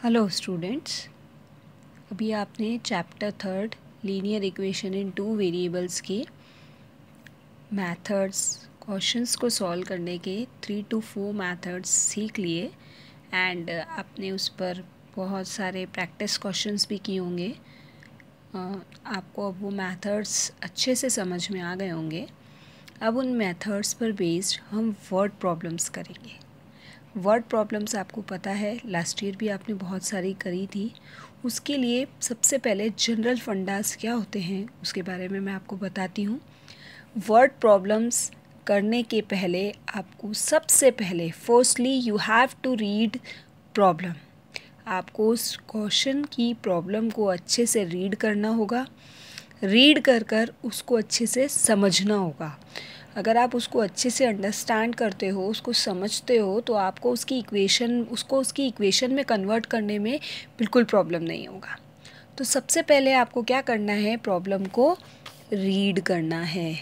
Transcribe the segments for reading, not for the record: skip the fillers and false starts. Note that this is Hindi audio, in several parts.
हेलो स्टूडेंट्स, अभी आपने chapter 3 linear equation in two variables के मेथड्स क्वेश्चंस को सॉल्व करने के 3 to 4 मेथड्स सीख लिए एंड आपने उस पर बहुत सारे प्रैक्टिस क्वेश्चंस भी किए होंगे। आपको अब वो मेथड्स अच्छे से समझ में आ गए होंगे। अब उन मेथड्स पर बेस्ड हम वर्ड प्रॉब्लम्स करेंगे। वर्ड प्रॉब्लम्स आपको पता है, लास्ट ईयर भी आपने बहुत सारी करी थी। उसके लिए सबसे पहले जनरल फंडास क्या होते हैं उसके बारे में मैं आपको बताती हूँ। वर्ड प्रॉब्लम्स करने के पहले आपको सबसे पहले firstly you have to read problem. आपको उस क्वेश्चन की प्रॉब्लम को अच्छे से रीड करना होगा। रीड कर उसको अच्छे से समझना होगा। अगर आप उसको अच्छे से अंडरस्टैंड करते हो, उसको समझते हो, तो आपको उसकी इक्वेशन में कन्वर्ट करने में बिल्कुल प्रॉब्लम नहीं होगा। तो सबसे पहले आपको क्या करना है, प्रॉब्लम को रीड करना है।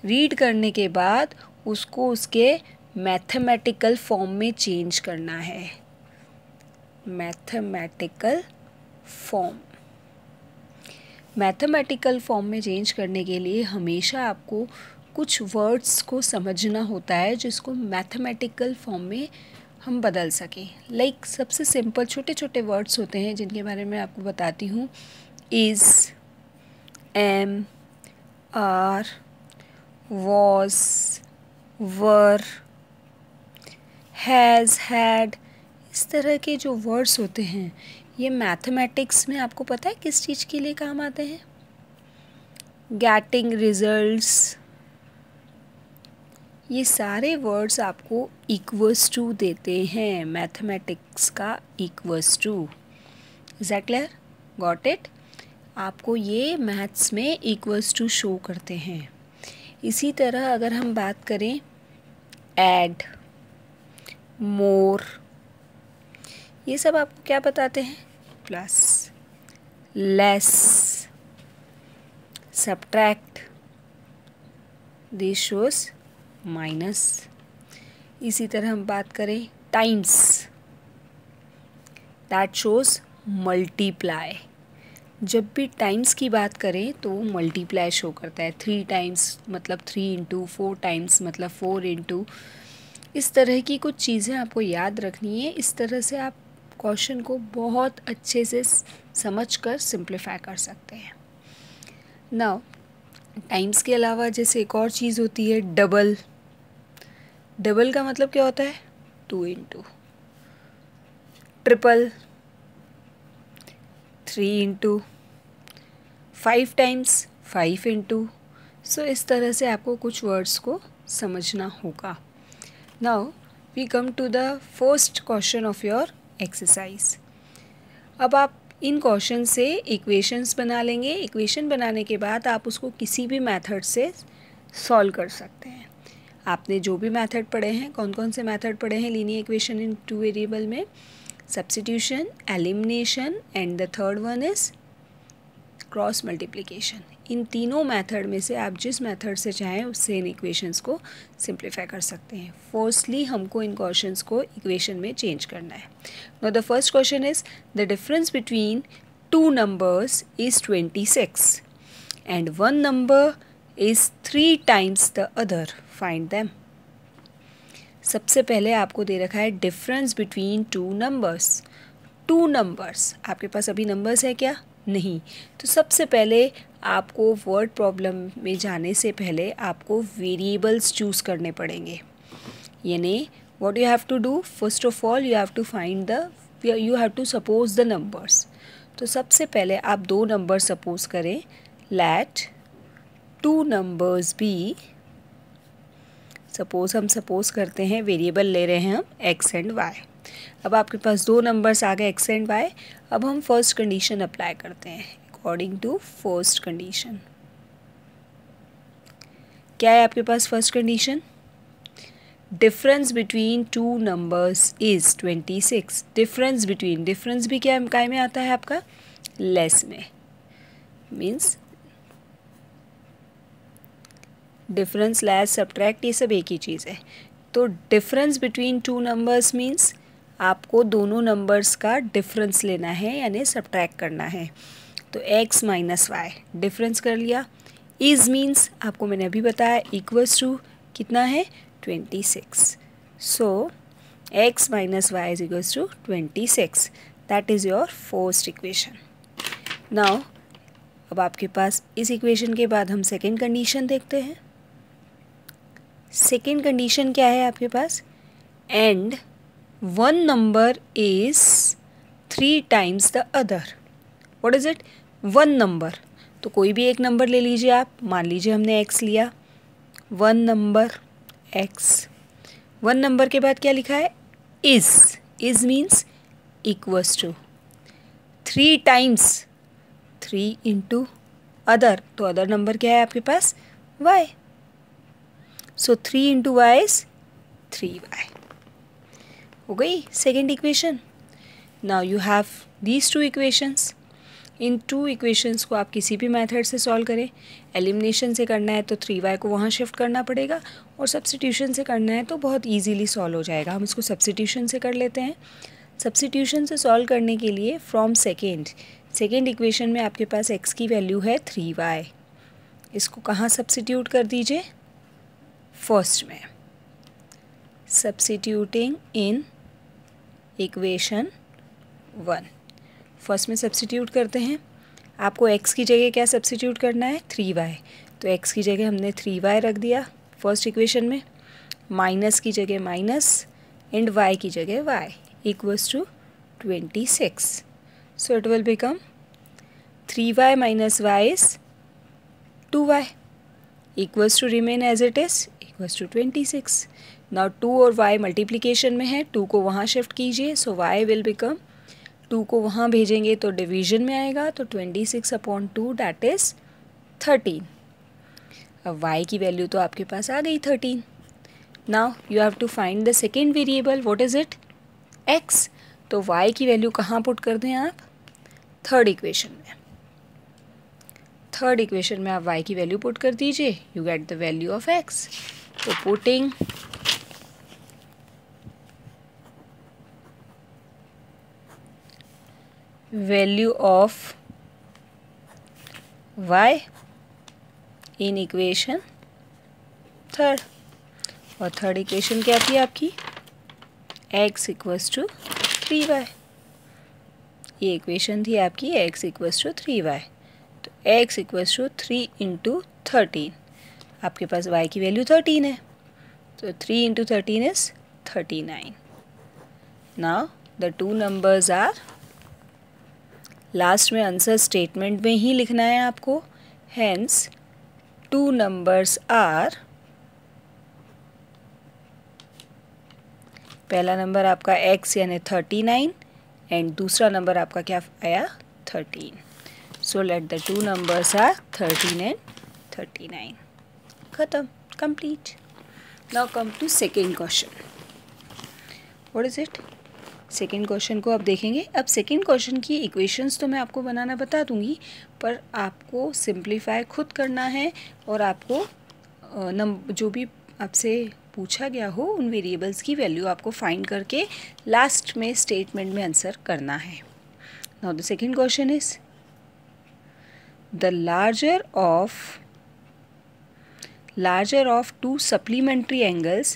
रीड करने के बाद उसको उसके मैथमेटिकल फॉर्म में चेंज करना है। मैथमेटिकल फॉर्म में चेंज करने के लिए हमेशा आपको कुछ वर्ड्स को समझना होता है जिसको मैथमेटिकल फॉर्म में हम बदल सकें। लाइक सबसे सिंपल छोटे छोटे वर्ड्स होते हैं जिनके बारे में आपको बताती हूँ। Is, am, are, was, were, has, had, इस तरह के जो वर्ड्स होते हैं ये मैथमेटिक्स में आपको पता है किस चीज़ के लिए काम आते हैं? Getting results. ये सारे वर्ड्स आपको इक्वल्स टू देते हैं, मैथमेटिक्स का equals to. Is that clear? Got it? आपको ये मैथ्स में इक्वल्स टू शो करते हैं। इसी तरह अगर हम बात करें ऐड, मोर, ये सब आपको क्या बताते हैं? Plus, less, subtract, this shows minus. इसी तरह हम बात करें टाइम्स, दैट शोज मल्टीप्लाई। जब भी टाइम्स की बात करें तो मल्टीप्लाई शो करता है। 3 टाइम्स मतलब 3 इंटू, 4 टाइम्स मतलब 4 इंटू। इस तरह की कुछ चीज़ें आपको याद रखनी है। इस तरह से आप क्वेश्चन को बहुत अच्छे से समझ कर सिंप्लीफाई कर सकते हैं। नाउ टाइम्स के अलावा जैसे एक और चीज़ होती है डबल। डबल का मतलब क्या होता है? 2 into. Triple 3 into. 5 times 5 into. So इस तरह से आपको कुछ वर्ड्स को समझना होगा। Now we come to the first question of your exercise. अब आप इन क्वेश्चन से इक्वेशंस बना लेंगे। इक्वेशन बनाने के बाद आप उसको किसी भी मेथड से सॉल्व कर सकते हैं। आपने जो भी मेथड पढ़े हैं, कौन कौन से मेथड पढ़े हैं linear equation in two variable में? Substitution, elimination and the third one is cross multiplication. इन तीनों मेथड में से आप जिस मेथड से चाहें उससे इन इक्वेशंस को सिंप्लीफाई कर सकते हैं। फर्स्टली हमको इन क्वेश्चंस को इक्वेशन में चेंज करना है। Now the first question is the difference between two numbers is 26 and one number is 3 times the other, find them. सबसे पहले आपको दे रखा है difference between two numbers. Two numbers, आपके पास अभी नंबर्स है क्या? नहीं। तो सबसे पहले आपको वर्ड प्रॉब्लम में जाने से पहले आपको वेरिएबल्स चूज़ करने पड़ेंगे। यानी what you have to do, first of all you have to suppose the numbers. तो सबसे पहले आप 2 नंबर सपोज करें। लेट 2 नंबर्स बी, सपोज करते हैं वेरिएबल ले रहे हैं हम x एंड y। अब आपके पास 2 नंबर्स आ गए x एंड y। अब हम फर्स्ट कंडीशन अप्लाई करते हैं अकॉर्डिंग टू फर्स्ट कंडीशन। क्या है आपके पास first condition? Difference between two numbers is 26। Difference भी क्या काय में आता है आपका? लेस में। मीन्स डिफरेंस, लेस, सब्ट्रैक्ट, ये सब एक ही चीज़ है। तो difference between two numbers means आपको दोनों नंबर्स का डिफरेंस लेना है यानी सब्ट्रैक्ट करना है। तो x माइनस वाई डिफरेंस कर लिया। इज़ मीन्स आपको मैंने अभी बताया इक्वल्स टू कितना है 26। So x minus y is equals to 26। That is your first equation. Now अब आपके पास इस इक्वेशन के बाद हम सेकेंड कंडीशन देखते हैं। सेकेंड कंडीशन क्या है आपके पास, and one number is 3 times the other. What is it, one number. तो कोई भी एक नंबर ले लीजिए आप, मान लीजिए हमने x लिया, one number x। One number के बाद क्या लिखा है, is means equals to 3 times 3 into other. तो अदर नंबर क्या है आपके पास, y। So 3 into y is 3y। हो गई second equation. Now you have these 2 equations. इन 2 इक्वेशंस को आप किसी भी मेथड से सॉल्व करें। एलिमिनेशन से करना है तो 3y को वहाँ शिफ्ट करना पड़ेगा, और सब्स्टिट्यूशन से करना है तो बहुत इजीली सॉल्व हो जाएगा। हम इसको सब्स्टिट्यूशन से कर लेते हैं। सब्स्टिट्यूशन से सॉल्व करने के लिए फ्रॉम सेकेंड इक्वेशन में आपके पास x की वैल्यू है 3y। इसको कहाँ सब्स्टिट्यूट कर दीजिए, फर्स्ट में। सब्स्टिट्यूटिंग इन इक्वेशन 1, फर्स्ट में सब्स्टिट्यूट करते हैं। आपको x की जगह क्या सब्स्टिट्यूट करना है, 3y। तो x की जगह हमने 3y रख दिया फर्स्ट इक्वेशन में, माइनस की जगह माइनस एंड y की जगह y equals to 26। So it will become 3y minus y is 2y equals to remain as it is equals to 26। Now 2 और y मल्टीप्लिकेशन में है, 2 को वहाँ शिफ्ट कीजिए, सो y विल बिकम, 2 को वहाँ भेजेंगे तो डिवीजन में आएगा, तो 26/2 दैट इज़ 13। अब y की वैल्यू तो आपके पास आ गई 13। Now you have to find the second variable, what is it, x। तो y की वैल्यू कहाँ पुट कर दें आप, थर्ड इक्वेशन में। थर्ड इक्वेशन में आप y की वैल्यू पुट कर दीजिए, you get the value of x। तो putting value of y in equation third, और थर्ड इक्वेशन क्या थी आपकी, x इक्वल्स टू 3y। ये इक्वेशन थी आपकी x इक्वल्स टू 3y। तो x इक्वल्स टू 3 इंटू 13, आपके पास y की वैल्यू 13 है, तो 3 into 13 is 39। Now the 2 numbers are, last में आंसर स्टेटमेंट में ही लिखना है आपको, हेंस 2 नंबर्स आर, पहला नंबर आपका x यानी 39 एंड दूसरा नंबर आपका क्या आया 13। So let the 2 numbers are 13 and 39। खत्म, complete. Now come to second question, what is it. Second question को आप देखेंगे। अब सेकेंड क्वेश्चन की इक्वेशंस तो मैं आपको बनाना बता दूंगी, पर आपको सिंप्लीफाई खुद करना है, और आपको जो भी आपसे पूछा गया हो उन वेरिएबल्स की वैल्यू आपको फाइंड करके लास्ट में स्टेटमेंट में आंसर करना है। Now the second question is, the larger of 2 supplementary angles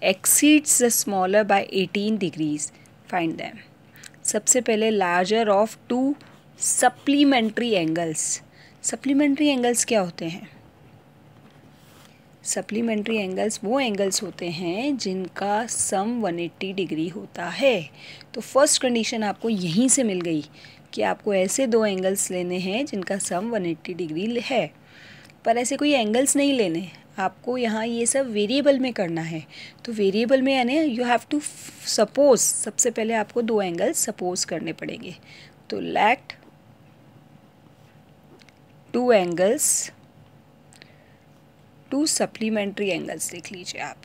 exceeds the smaller by 18 degrees. Find them. सबसे पहले larger of 2 supplementary angles. supplementary angles क्या होते हैं? supplementary angles वो angles होते हैं जिनका सम 180 डिग्री होता है। तो फर्स्ट कंडीशन आपको यहीं से मिल गई कि आपको ऐसे 2 एंगल्स लेने हैं जिनका सम 180 डिग्री है, पर ऐसे कोई एंगल्स नहीं लेने, आपको यहाँ ये सब वेरिएबल में करना है। तो वेरिएबल में यानी यू हैव टू सपोज, सबसे पहले आपको 2 एंगल्स सपोज करने पड़ेंगे। तो लेट 2 एंगल्स, 2 सप्लीमेंट्री एंगल्स लिख लीजिए आप,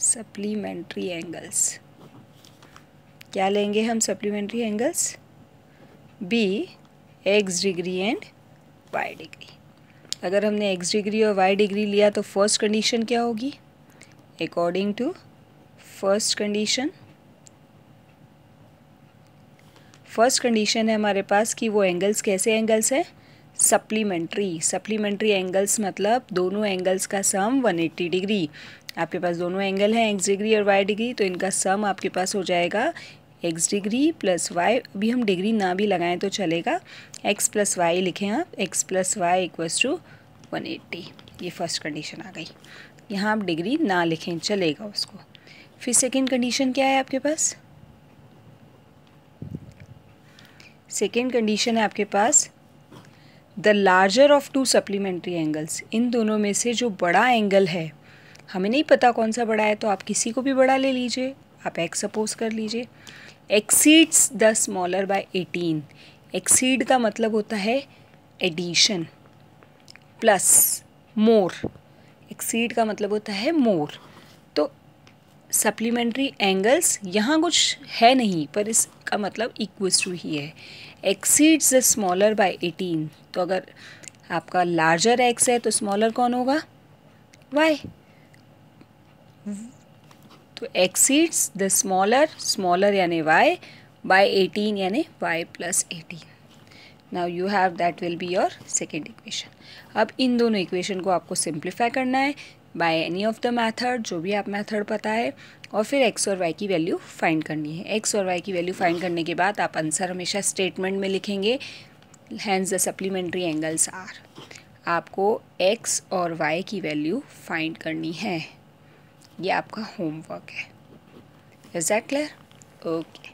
सप्लीमेंट्री एंगल्स क्या लेंगे हम supplementary angles, be x degree and y degree. अगर हमने x डिग्री और y डिग्री लिया तो फर्स्ट कंडीशन क्या होगी, according to first condition first condition है हमारे पास कि वो एंगल्स कैसे एंगल्स हैं, सप्लीमेंट्री एंगल्स, मतलब दोनों एंगल्स का सम 180 डिग्री। आपके पास दोनों एंगल हैं x डिग्री और y डिग्री, तो इनका सम आपके पास हो जाएगा x डिग्री प्लस y। अभी हम डिग्री ना भी लगाएं तो चलेगा, x प्लस वाई लिखें आप, x plus y equals to 180। ये फर्स्ट कंडीशन आ गई। यहाँ आप डिग्री ना लिखें चलेगा उसको। फिर सेकेंड कंडीशन क्या है आपके पास, सेकेंड कंडीशन है आपके पास the larger of two supplementary angles. इन दोनों में से जो बड़ा एंगल है, हमें नहीं पता कौन सा बड़ा है, तो आप किसी को भी बड़ा ले लीजिए, आप x सपोज कर लीजिए, exceeds the smaller by 18। Exceed का मतलब होता है एडिशन प्लस मोर, एक्सीड का मतलब होता है मोर। तो सप्लीमेंट्री एंगल्स यहाँ कुछ है नहीं, पर इसका मतलब इक्वल्स टू ही है, एक्सीड्स द स्मॉलर बाय 18। तो अगर आपका लार्जर x है तो स्मॉलर कौन होगा, y। तो एक्सीड्स द स्मॉलर यानी y बाय 18 यानी y plus 18। Now you have that will be your second equation. अब इन दोनों इक्वेशन को आपको सिंप्लीफाई करना है by any of the method, जो भी आप मेथड पता है, और फिर x और y की वैल्यू फाइंड करनी है। x और y की वैल्यू फाइंड करने के बाद आप आंसर हमेशा स्टेटमेंट में लिखेंगे, hence the supplementary angles are. आपको x और y की वैल्यू फाइंड करनी है, ये आपका होमवर्क है। Is that clear? ओके।